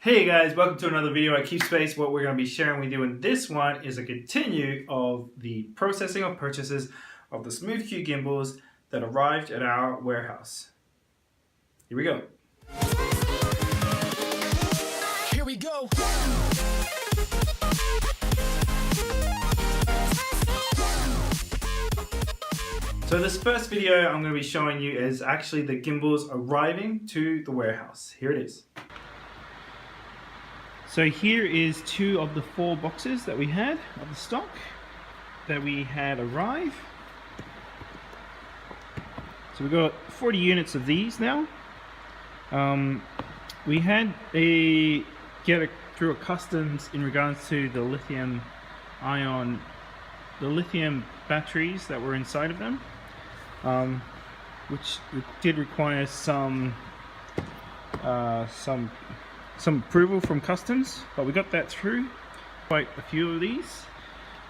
Hey guys, welcome to another video at KeepSpace. What we're going to be sharing with you in this one is a continue of the processing of purchases of the SmoothQ gimbals that arrived at our warehouse. Here we go. Here we go. So this first video I'm going to be showing you is actually the gimbals arriving to the warehouse. Here it is. So here is 2 of the 4 boxes that we had of the stock that we had arrive. So we got 40 units of these now. We had through a customs in regards to the lithium batteries that were inside of them, which did require some approval from customs, but we got that through. Quite a few of these.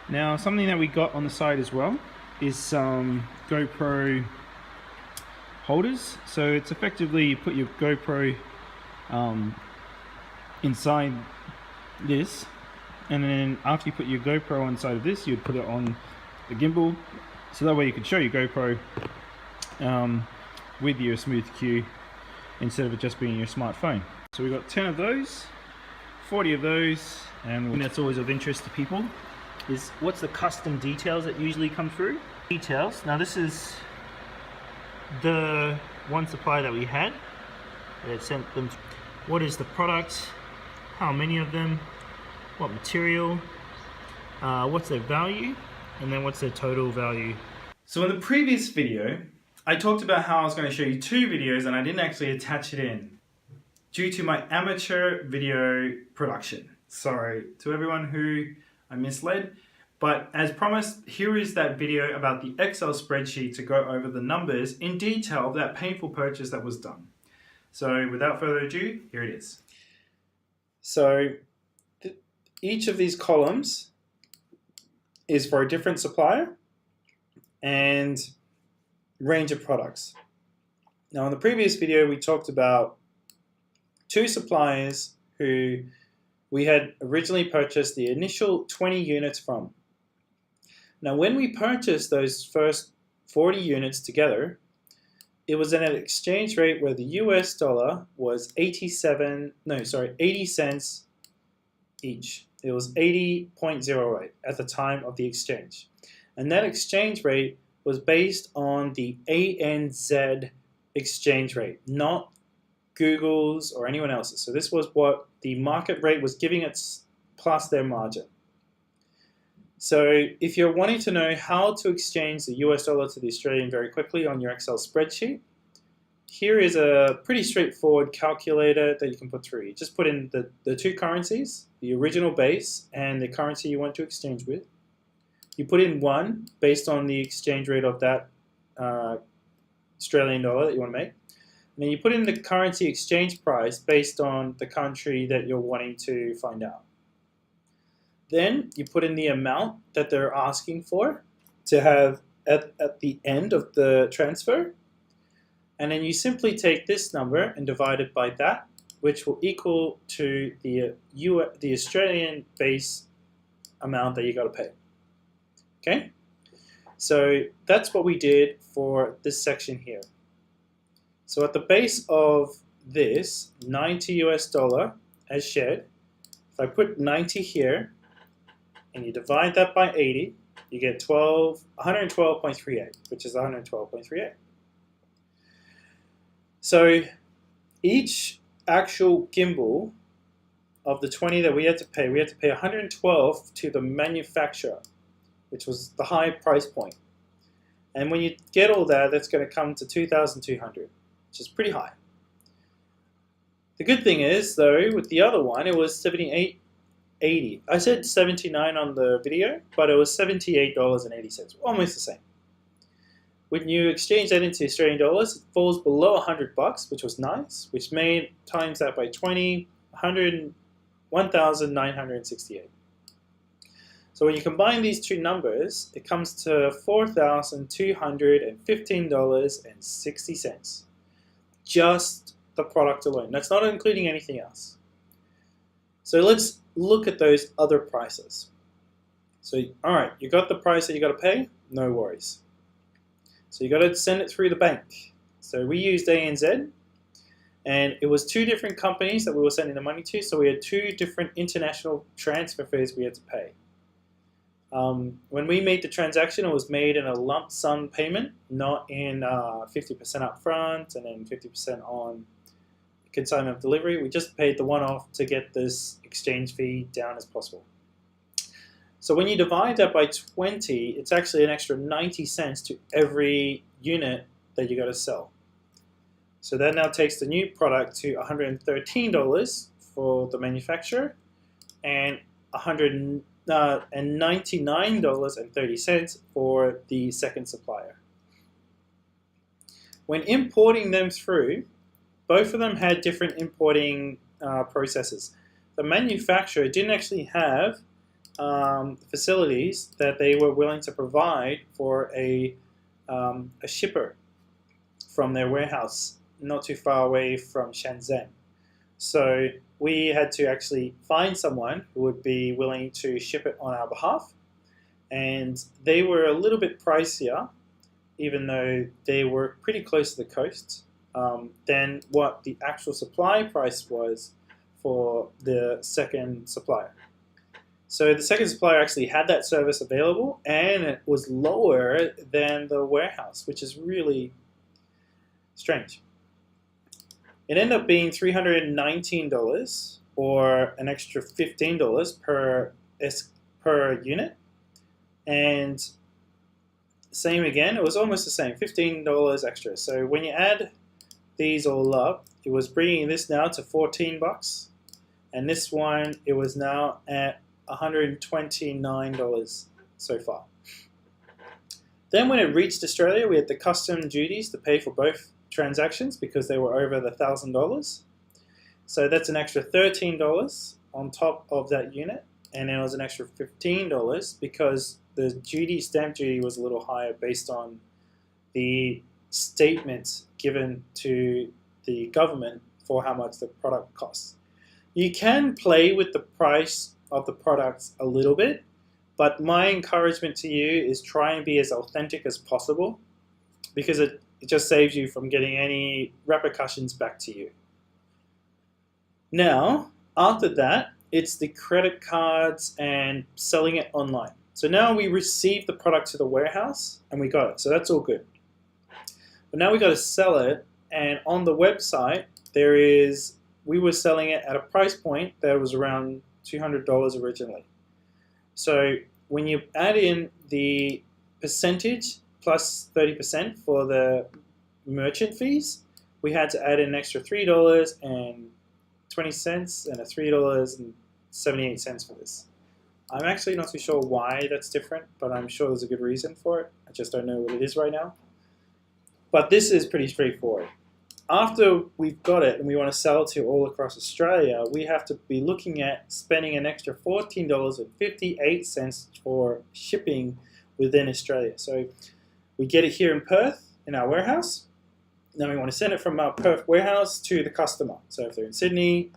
Now something that we got on the side as well is some GoPro holders. So it's effectively you put your GoPro inside this, and then after you put your GoPro inside of this, you'd put it on the gimbal, so that way you could show your GoPro with your SmoothQ instead of it just being your smartphone. So we got 10 of those, 40 of those, and that's always of interest to people is what's the custom details that usually come through. Details. Now this is the one supply that we had. It sent them. What is the product? How many of them? What material? What's their value? And then what's their total value? So in the previous video, I talked about how I was going to show you 2 videos and I didn't actually attach it in due to my amateur video production. Sorry to everyone who I misled, but as promised, here is that video about the Excel spreadsheet to go over the numbers in detail of that painful purchase that was done. So without further ado, here it is. So each of these columns is for a different supplier and range of products. Now in the previous video we talked about 2 suppliers who we had originally purchased the initial 20 units from. Now when we purchased those first 40 units together, it was at an exchange rate where the US dollar was 80 cents each. It was 80.08 at the time of the exchange. And that exchange rate was based on the ANZ exchange rate, not Google's or anyone else's. So this was what the market rate was giving it plus their margin. So if you're wanting to know how to exchange the US dollar to the Australian very quickly on your Excel spreadsheet, here is a pretty straightforward calculator that you can put through. You just put in the 2 currencies, the original base and the currency you want to exchange with. You put in 1 based on the exchange rate of that Australian dollar that you want to make. And then you put in the currency exchange price based on the country that you're wanting to find out. Then you put in the amount that they're asking for to have at the end of the transfer. And then you simply take this number and divide it by that, which will equal to the Australian base amount that you got to pay. Okay? So that's what we did for this section here. So at the base of this, 90 US dollar as shared, if I put 90 here and you divide that by 80, you get 112.38, which is 112.38. So each actual gimbal of the 20 that we had to pay 112 to the manufacturer, which was the high price point. And when you get all that, that's going to come to 2,200. Which is pretty high. The good thing is, though, with the other one, it was $78.80. I said 79 on the video, but it was $78.80, almost the same. When you exchange that into Australian dollars, it falls below $100, which was nice, which made times that by 20, 1,968. So when you combine these 2 numbers, it comes to $4,215.60. Just the product alone. That's not including anything else. So let's look at those other prices. So, all right, you got the price that you got to pay, no worries. So you got to send it through the bank. So we used ANZ, and it was 2 different companies that we were sending the money to. So we had 2 different international transfer fees we had to pay. When we made the transaction, it was made in a lump sum payment, not in 50% up front and then 50% on consignment of delivery. We just paid the one-off to get this exchange fee down as possible. So when you divide that by 20, it's actually an extra 90 cents to every unit that you got to sell. So that now takes the new product to $113 for the manufacturer and $199.30 for the second supplier. When importing them through, both of them had different importing processes. The manufacturer didn't actually have facilities that they were willing to provide for a shipper from their warehouse not too far away from Shenzhen. So we had to actually find someone who would be willing to ship it on our behalf, and they were a little bit pricier, even though they were pretty close to the coast, than what the actual supply price was for the second supplier. So the second supplier actually had that service available, and it was lower than the warehouse, which is really strange. It ended up being $319 or an extra $15 per unit. And same again, it was almost the same, $15 extra. So when you add these all up, it was bringing this now to $14. And this one, it was now at $129 so far. Then when it reached Australia, we had the custom duties to pay for both transactions because they were over the $1,000. So that's an extra $13 on top of that unit, and then it was an extra $15 because the stamp duty was a little higher based on the statement given to the government for how much the product costs. You can play with the price of the products a little bit, but my encouragement to you is try and be as authentic as possible because it just saves you from getting any repercussions back to you. Now, after that, it's the credit cards and selling it online. So now we received the product to the warehouse and we got it. So that's all good. But now we got to sell it, and on the website, we were selling it at a price point that was around $200 originally. So when you add in the percentage plus 30% for the merchant fees, we had to add in an extra $3.20 and a $3.78 for this. I'm actually not too sure why that's different, but I'm sure there's a good reason for it. I just don't know what it is right now. But this is pretty straightforward. After we've got it and we want to sell it to all across Australia, we have to be looking at spending an extra $14.58 for shipping within Australia. So we get it here in Perth in our warehouse. Then we want to send it from our Perth warehouse to the customer. So if they're in Sydney,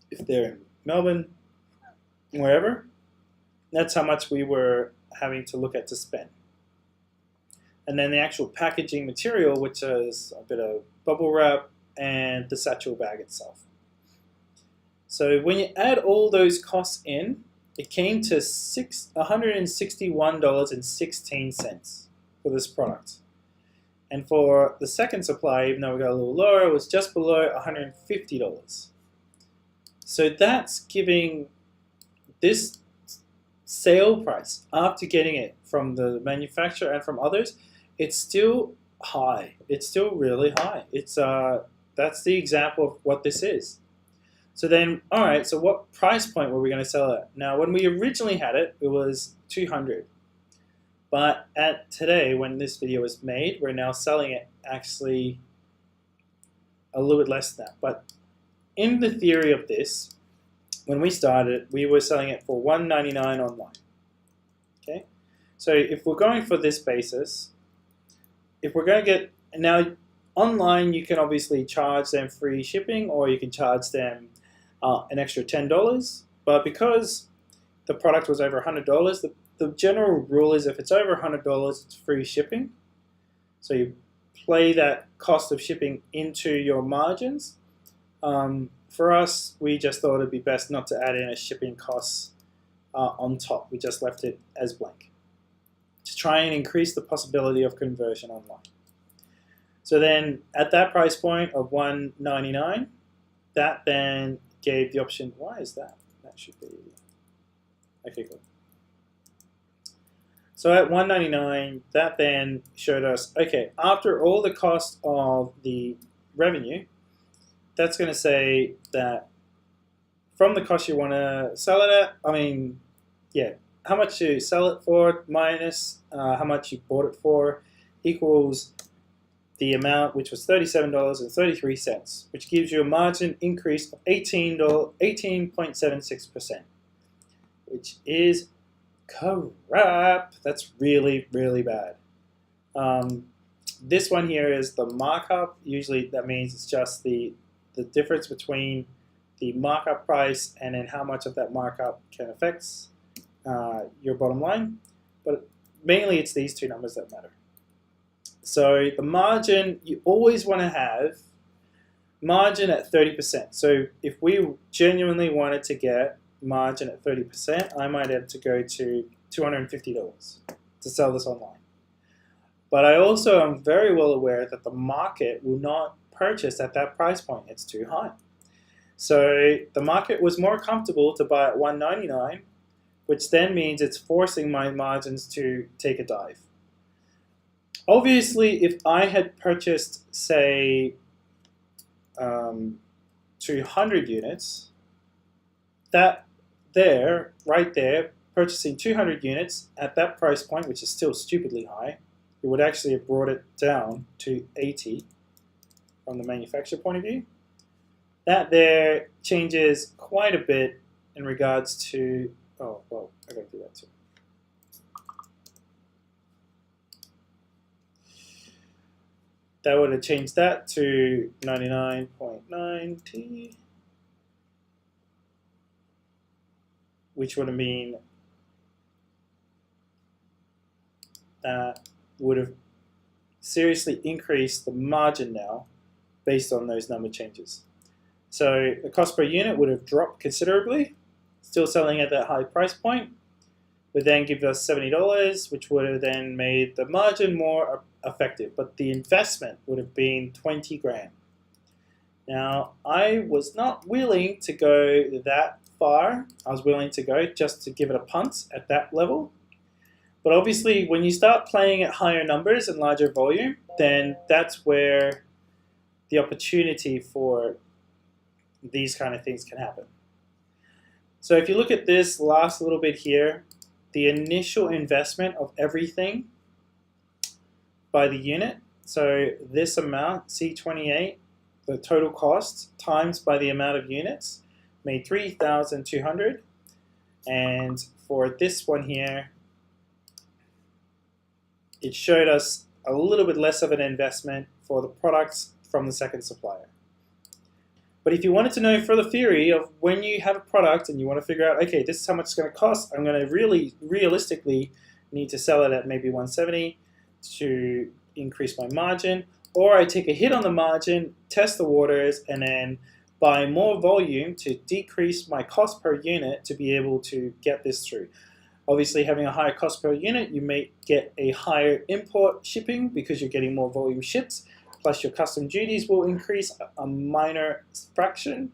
if they're in Melbourne, wherever, that's how much we were having to look at to spend. And then the actual packaging material, which is a bit of bubble wrap and the satchel bag itself. So when you add all those costs in, it came to $161.16 for this product. And for the second supply, even though we got a little lower, it was just below $150. So that's giving this sale price, after getting it from the manufacturer and from others, it's still high. It's still really high. That's the example of what this is. So then, all right, so what price point were we going to sell it at? Now, when we originally had it, it was $200. But at today, when this video was made, we're now selling it actually a little bit less than that. But in the theory of this, when we started, we were selling it for $199 online. Okay, so if we're going for this basis, if we're going to get now online, you can obviously charge them free shipping, or you can charge them an extra $10. But because the product was over $100, the general rule is if it's over $100, it's free shipping. So you play that cost of shipping into your margins. For us, we just thought it'd be best not to add in a shipping costs on top. We just left it as blank to try and increase the possibility of conversion online. So then at that price point of $199, that then gave the option. Why is that? That should be okay. Good. So at $199, that then showed us, okay, after all the cost of the revenue, that's going to say that from the cost you want to sell it at, how much you sell it for minus how much you bought it for equals the amount, which was $37.33, which gives you a margin increase of 18.76%, which is crap. That's really, really bad. This one here is the markup. Usually that means it's just the difference between the markup price and then how much of that markup can affect your bottom line. But mainly it's these two numbers that matter. So the margin, you always want to have margin at 30%. So if we genuinely wanted to get margin at 30%, I might have to go to $250 to sell this online. But I also am very well aware that the market will not purchase at that price point. It's too high. So the market was more comfortable to buy at $199, which then means it's forcing my margins to take a dive. Obviously, if I had purchased, say, 200 units, right there, purchasing 200 units at that price point, which is still stupidly high, it would actually have brought it down to 80 from the manufacturer point of view. That there changes quite a bit in regards to, oh, well, I gotta do that too. That would have changed that to 99.90, which would have mean that would have seriously increased the margin now based on those number changes. So the cost per unit would have dropped considerably, still selling at that high price point, would then give us $70, which would have then made the margin more effective, but the investment would have been 20 grand. Now, I was not willing to go that far. I was willing to go just to give it a punt at that level. But obviously, when you start playing at higher numbers and larger volume, then that's where the opportunity for these kind of things can happen. So if you look at this last little bit here, the initial investment of everything by the unit, so this amount, C28, the total cost, times by the amount of units, made 3,200. And for this one here, it showed us a little bit less of an investment for the products from the second supplier. But if you wanted to know further theory of when you have a product and you want to figure out, okay, this is how much it's going to cost, I'm going to really realistically need to sell it at maybe 170 to increase my margin, or I take a hit on the margin, test the waters, and then buy more volume to decrease my cost per unit to be able to get this through. Obviously, having a higher cost per unit, you may get a higher import shipping because you're getting more volume shipped, plus your custom duties will increase a minor fraction,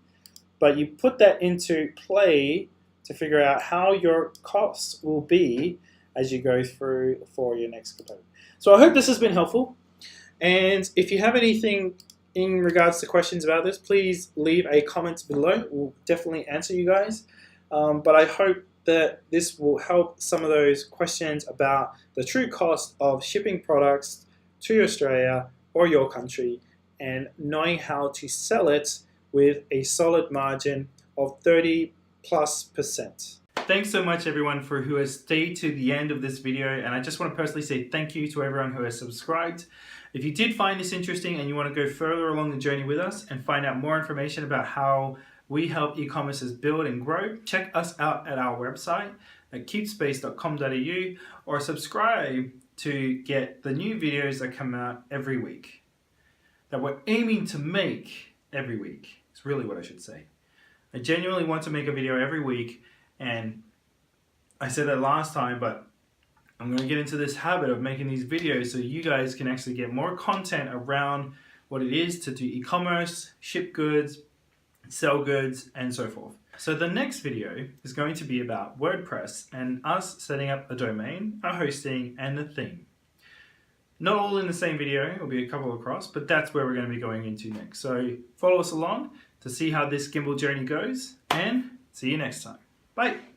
but you put that into play to figure out how your costs will be as you go through for your next component. So I hope this has been helpful, and if you have anything in regards to questions about this, please leave a comment below. We'll definitely answer you guys, but I hope that this will help some of those questions about the true cost of shipping products to Australia or your country and knowing how to sell it with a solid margin of 30+%. Thanks so much everyone for who has stayed to the end of this video, and I just want to personally say thank you to everyone who has subscribed. If you did find this interesting and you want to go further along the journey with us and find out more information about how We help e-commerces build and grow. Check us out at our website at keepspace.com.au or subscribe to get the new videos that come out every week, that we're aiming to make every week. It's really what I should say. I genuinely want to make a video every week, and I said that last time, but I'm going to get into this habit of making these videos so you guys can actually get more content around what it is to do e-commerce, ship goods, sell goods, and so forth. So the next video is going to be about WordPress and us setting up a domain, a hosting, and a theme. Not all in the same video, it'll be a couple across, but that's where we're going to be going into next. So follow us along to see how this Gimbal journey goes, and see you next time. Bye!